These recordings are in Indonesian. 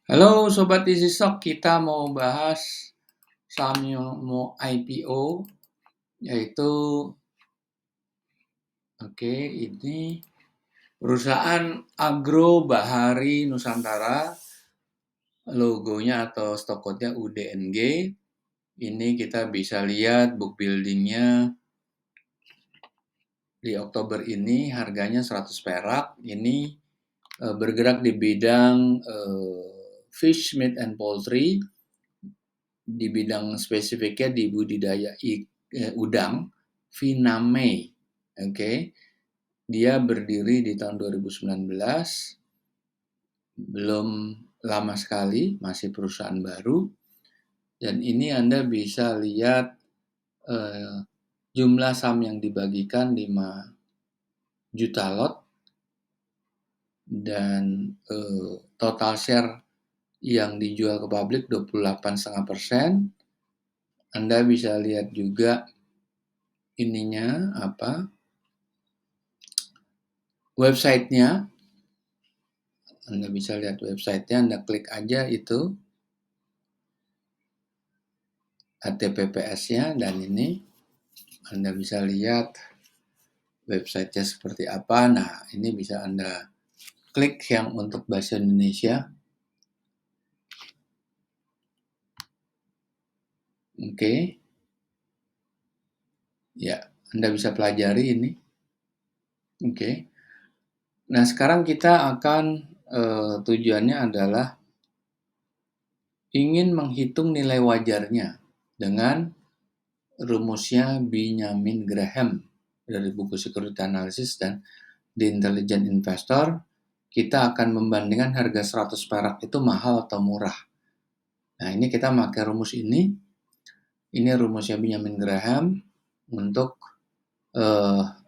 Halo Sobat Easy Stock, kita mau bahas saham yang mau IPO, yaitu ini perusahaan Agro Bahari Nusantara, logonya atau stock code-nya UDNG. Ini kita bisa lihat book building-nya di Oktober ini harganya 100 perak. Ini bergerak di bidang fish, meat, and poultry. Di bidang spesifiknya di budidaya udang, Viname. Dia berdiri di tahun 2019, belum lama sekali, masih perusahaan baru. Dan ini Anda bisa lihat jumlah saham yang dibagikan 5 juta lot dan total share yang dijual ke publik 28,5%. Anda bisa lihat juga websitenya. Anda bisa lihat websitenya, Anda klik aja itu HTTPS-nya, dan ini Anda bisa lihat websitenya seperti apa. Nah, ini bisa Anda klik yang untuk bahasa Indonesia. Ya, Anda bisa pelajari ini. Nah, sekarang kita akan tujuannya adalah ingin menghitung nilai wajarnya dengan rumusnya Benjamin Graham dari buku Security Analysis dan The Intelligent Investor. Kita akan membandingkan harga 100 perak itu mahal atau murah. Nah, ini kita pakai rumus ini. Ini rumusnya Benjamin Graham untuk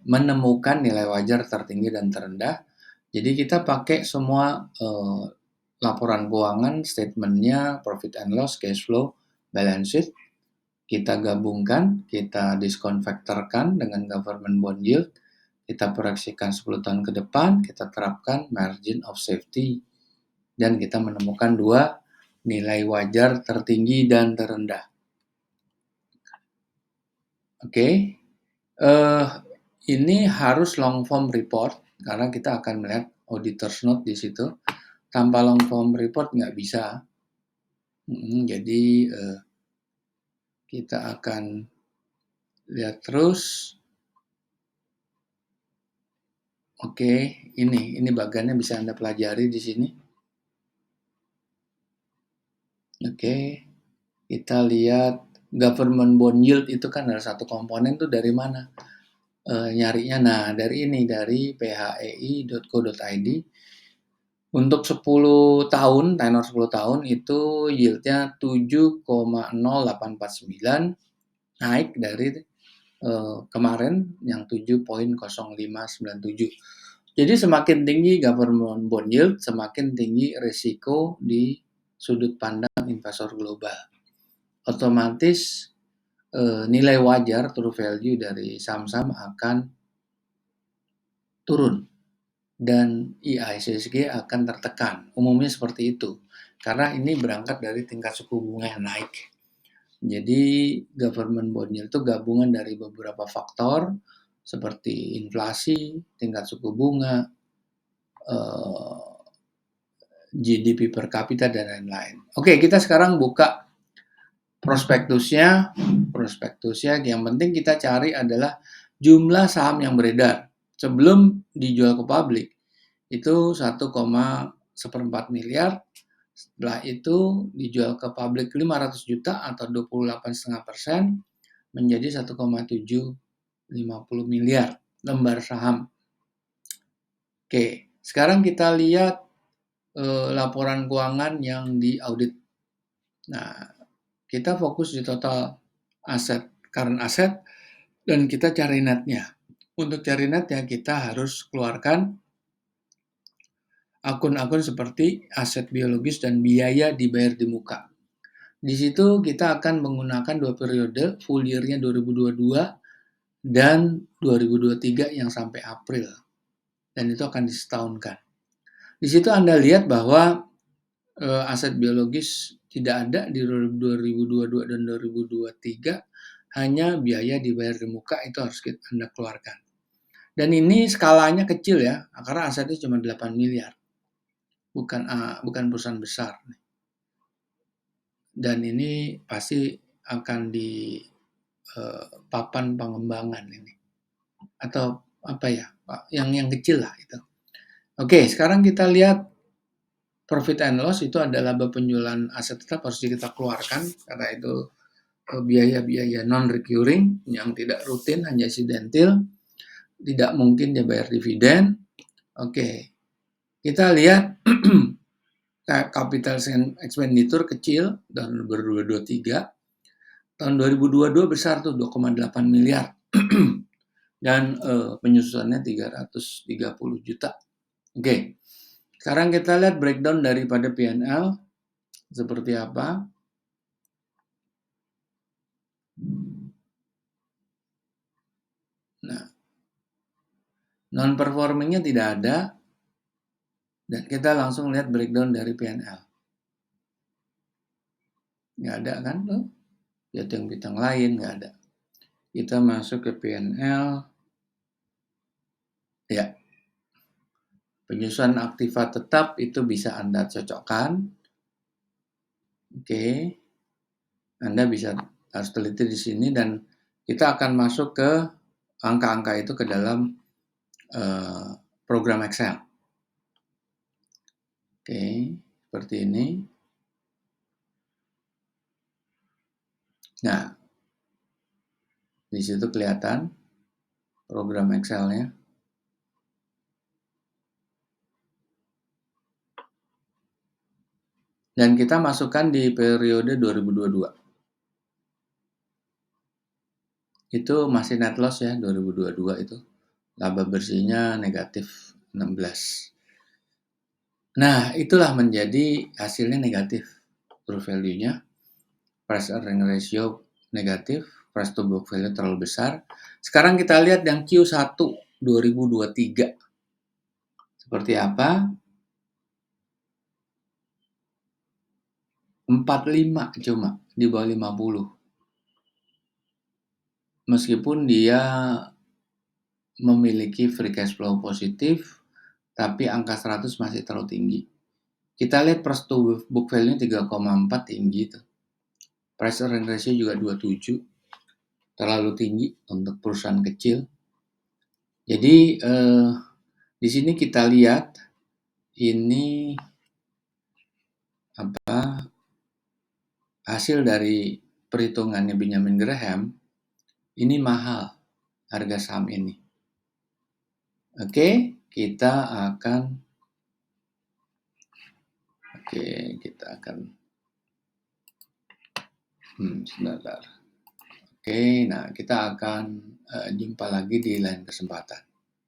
menemukan nilai wajar tertinggi dan terendah. Jadi kita pakai semua laporan keuangan, statementnya, profit and loss, cash flow, balance sheet. Kita gabungkan, kita diskon faktorkan dengan government bond yield, kita proyeksikan 10 tahun ke depan, kita terapkan margin of safety, dan kita menemukan 2 nilai wajar tertinggi dan terendah. Ini harus long form report, karena kita akan melihat auditor's note di situ. Tanpa long form report nggak bisa. Jadi kita akan lihat terus. Ini bagiannya bisa Anda pelajari di sini. Kita lihat government bond yield itu kan ada satu komponen tuh dari mana nyarinya. Nah, dari phei.co.id. Untuk 10 tahun, tenor 10 tahun itu yieldnya 7,0849, naik dari kemarin yang 7,0597. Jadi semakin tinggi government bond yield, semakin tinggi risiko di sudut pandang investor global. Otomatis nilai wajar true value dari saham-saham akan turun dan IHSG akan tertekan. Umumnya seperti itu. Karena ini berangkat dari tingkat suku bunga yang naik. Jadi government bond yield itu gabungan dari beberapa faktor seperti inflasi, tingkat suku bunga, GDP per kapita, dan lain-lain. Kita sekarang buka prospektusnya. Yang penting kita cari adalah jumlah saham yang beredar sebelum dijual ke publik. Itu 1,14 miliar. Setelah itu dijual ke publik 500 juta atau 28,5%, menjadi 1,750 miliar lembar saham. Sekarang kita lihat laporan keuangan yang diaudit. Nah, kita fokus di total aset, current asset, dan kita cari netnya. Untuk cari netnya kita harus keluarkan akun-akun seperti aset biologis dan biaya dibayar di muka. Di situ kita akan menggunakan 2 periode, full year-nya 2022 dan 2023 yang sampai April. Dan itu akan disetahunkan. Di situ Anda lihat bahwa aset biologis tidak ada di 2022 dan 2023, hanya biaya dibayar di muka itu harus Anda keluarkan. Dan ini skalanya kecil ya, karena asetnya cuma 8 miliar, bukan perusahaan besar. Dan ini pasti akan di papan pengembangan ini, atau apa ya, yang kecil lah itu. Oke, sekarang kita lihat profit and loss itu adalah laba penjualan aset tetap harus kita keluarkan karena itu biaya-biaya non recurring yang tidak rutin, hanya insidental, tidak mungkin dia bayar dividen. Oke, kita lihat capital expenditure kecil tahun 2023, tahun 2022 besar tuh 2,8 miliar dan penyusunannya 330 juta. Oke, sekarang kita lihat breakdown daripada P&L seperti apa. Nah, non-performingnya tidak ada, dan kita langsung lihat breakdown dari P&L. Nggak ada kan tuh, bidang-bidang lain nggak ada. Kita masuk ke P&L, ya, penyusunan aktiva tetap itu bisa Anda cocokkan. Oke, Anda bisa harus teliti di sini, dan kita akan masuk ke angka-angka itu ke dalam program Excel. Oke, seperti ini. Nah, di situ kelihatan program Excel-nya. Dan kita masukkan di periode 2022. Itu masih net loss ya, 2022 itu. Laba bersihnya negatif 16. Nah, itulah menjadi hasilnya negatif. True value-nya, price earning ratio negatif, price to book value terlalu besar. Sekarang kita lihat yang Q1 2023. Seperti apa? 45 cuma, di bawah 50. Meskipun dia memiliki free cash flow positif, tapi angka 100 masih terlalu tinggi. Kita lihat price to book value-nya 3,4 tinggi itu. Price earning ratio juga 27, terlalu tinggi untuk perusahaan kecil. Jadi di sini kita lihat ini apa hasil dari perhitungannya Benjamin Graham, ini mahal harga saham ini. Oke, kita akan sebentar. Oke, nah kita akan jumpa lagi di lain kesempatan.